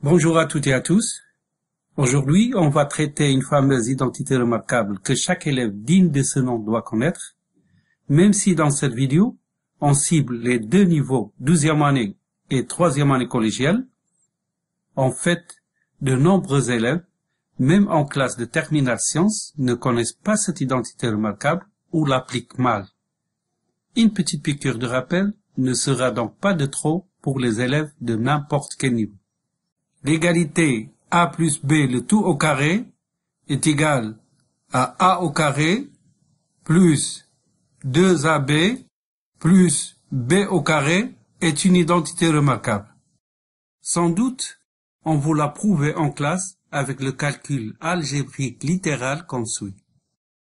Bonjour à toutes et à tous. Aujourd'hui, on va traiter une fameuse identité remarquable que chaque élève digne de ce nom doit connaître, même si dans cette vidéo, on cible les deux niveaux 12e année et 3e année collégiale. En fait, de nombreux élèves, même en classe de terminale sciences, ne connaissent pas cette identité remarquable ou l'appliquent mal. Une petite piqûre de rappel ne sera donc pas de trop pour les élèves de n'importe quel niveau. L'égalité a plus b le tout au carré est égal à a au carré plus 2ab plus b au carré est une identité remarquable. Sans doute, on vous l'a prouvé en classe avec le calcul algébrique littéral qu'on suit.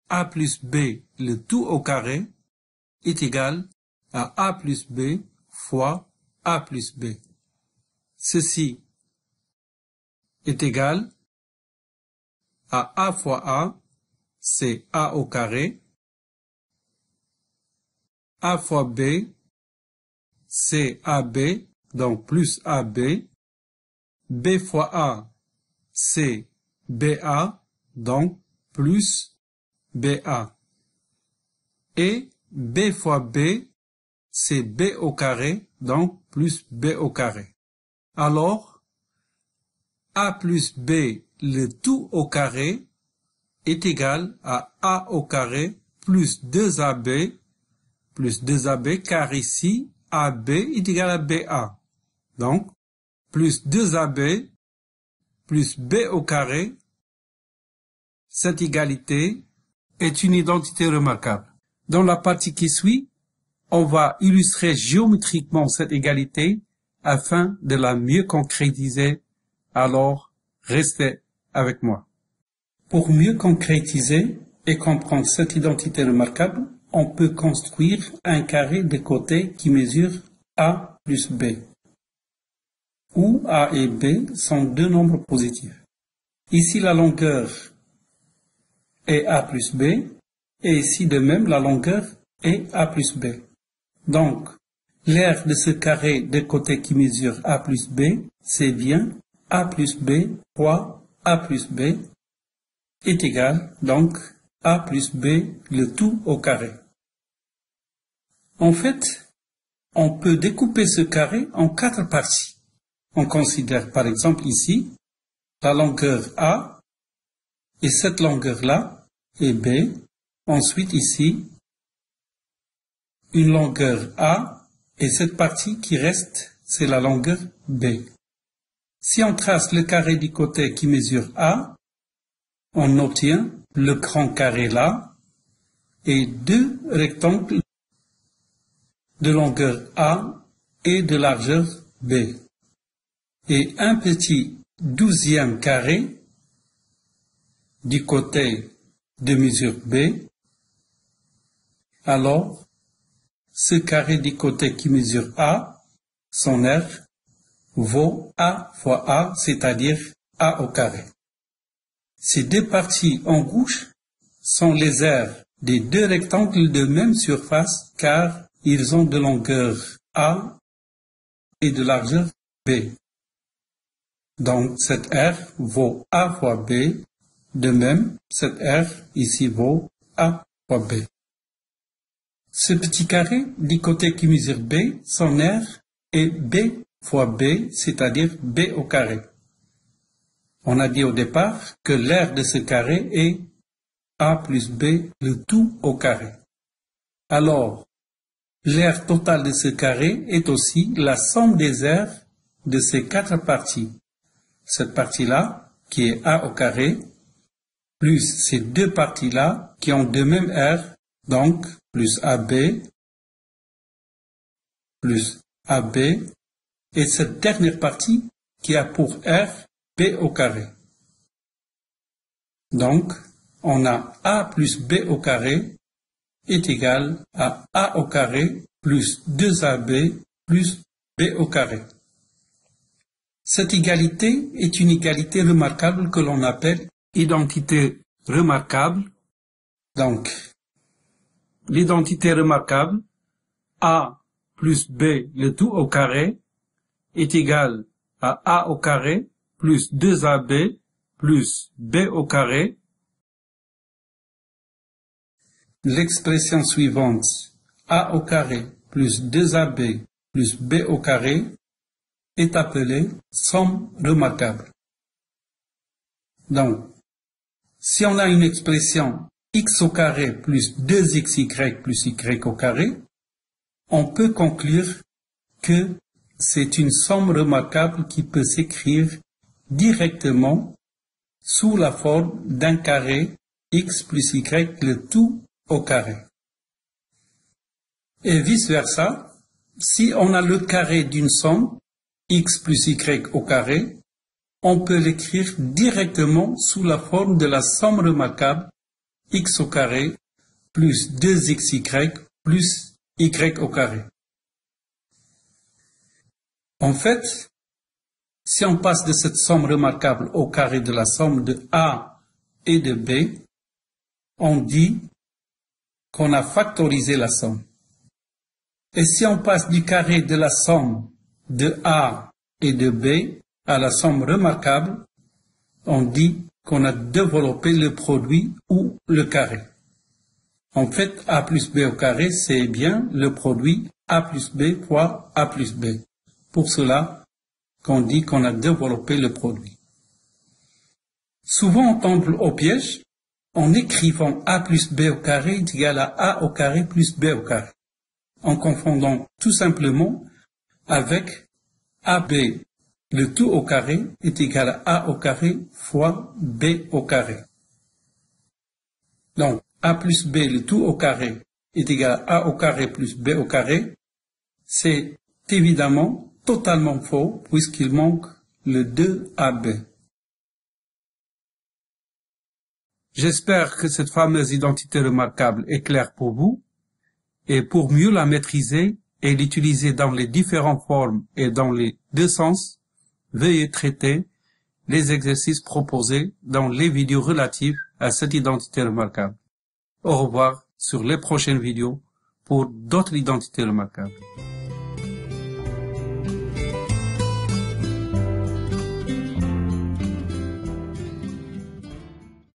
A plus b le tout au carré est égal à a plus b fois a plus b. Ceci est égal à a fois a, c'est a au carré, a fois b, c'est ab, donc plus ab, b fois a, c'est ba, donc plus ba, et b fois b, c'est b au carré, donc plus b au carré. Alors, a plus b le tout au carré est égal à a au carré plus 2ab car ici ab est égal à ba. Donc, plus 2ab plus b au carré, cette égalité est une identité remarquable. Dans la partie qui suit, on va illustrer géométriquement cette égalité afin de la mieux concrétiser. Alors, restez avec moi. Pour mieux concrétiser et comprendre cette identité remarquable, on peut construire un carré de côté qui mesure a plus b, où a et b sont deux nombres positifs. Ici, la longueur est a plus b, et ici de même, la longueur est a plus b. Donc, l'aire de ce carré de côté qui mesure a plus b, c'est bien a plus b fois a plus b est égal, donc, a plus b le tout au carré. En fait, on peut découper ce carré en 4 parties. On considère par exemple ici la longueur a et cette longueur-là est b. Ensuite ici, une longueur a et cette partie qui reste, c'est la longueur b. Si on trace le carré du côté qui mesure a, on obtient le grand carré là et deux rectangles de longueur a et de largeur b. Et un petit 12e carré du côté de mesure b. Alors, ce carré du côté qui mesure a, son aire, vaut a fois a, c'est-à-dire a au carré. Ces deux parties en rouge sont les aires des deux rectangles de même surface car ils ont de longueur a et de largeur b. Donc cette aire vaut a fois b, de même cette aire ici vaut a fois b. Ce petit carré du côté qui mesure b, son aire est b fois b, c'est-à-dire b au carré. On a dit au départ que l'aire de ce carré est a plus b le tout au carré. Alors, l'aire totale de ce carré est aussi la somme des aires de ces 4 parties. Cette partie-là, qui est a au carré, plus ces deux parties-là qui ont de même aire, donc plus ab, et cette dernière partie qui a pour aire b au carré. Donc, on a a plus b au carré est égal à a au carré plus 2ab plus b au carré. Cette égalité est une égalité remarquable que l'on appelle identité remarquable. Donc, l'identité remarquable a plus b le tout au carré est égal à a au carré plus 2AB plus B au carré. L'expression suivante, A au carré plus 2AB plus B au carré, est appelée somme remarquable. Donc, si on a une expression x au carré plus 2xy plus y au carré, on peut conclure que c'est une somme remarquable qui peut s'écrire directement sous la forme d'un carré x plus y, le tout au carré. Et vice-versa, si on a le carré d'une somme x plus y au carré, on peut l'écrire directement sous la forme de la somme remarquable x au carré plus 2xy plus y au carré. En fait, si on passe de cette somme remarquable au carré de la somme de A et de B, on dit qu'on a factorisé la somme. Et si on passe du carré de la somme de A et de B à la somme remarquable, on dit qu'on a développé le produit ou le carré. En fait, A plus B au carré, c'est bien le produit A plus B fois A plus B. Pour cela qu'on dit qu'on a développé le produit. Souvent, on tombe au piège en écrivant A plus B au carré est égal à A au carré plus B au carré, en confondant tout simplement avec AB. Le tout au carré est égal à A au carré fois B au carré. Donc, A plus B, le tout au carré, est égal à A au carré plus B au carré. C'est évidemment totalement faux puisqu'il manque le 2AB. J'espère que cette fameuse identité remarquable est claire pour vous. Et pour mieux la maîtriser et l'utiliser dans les différentes formes et dans les deux sens, veuillez traiter les exercices proposés dans les vidéos relatives à cette identité remarquable. Au revoir sur les prochaines vidéos pour d'autres identités remarquables.